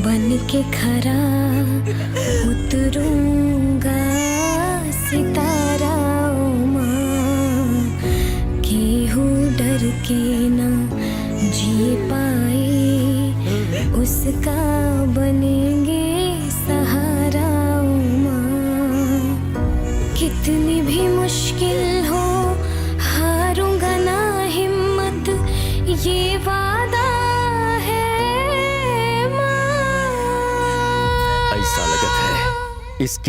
बन के खरा उतरूंगा सितारा ओ माँ, केहू डर के ना जी पाए उसका बनेंगे सहारा ओ माँ। कितनी भी मुश्किल हो हारूंगा ना हिम्मत, ये वादा है माँ। ऐसा लगत है इसकी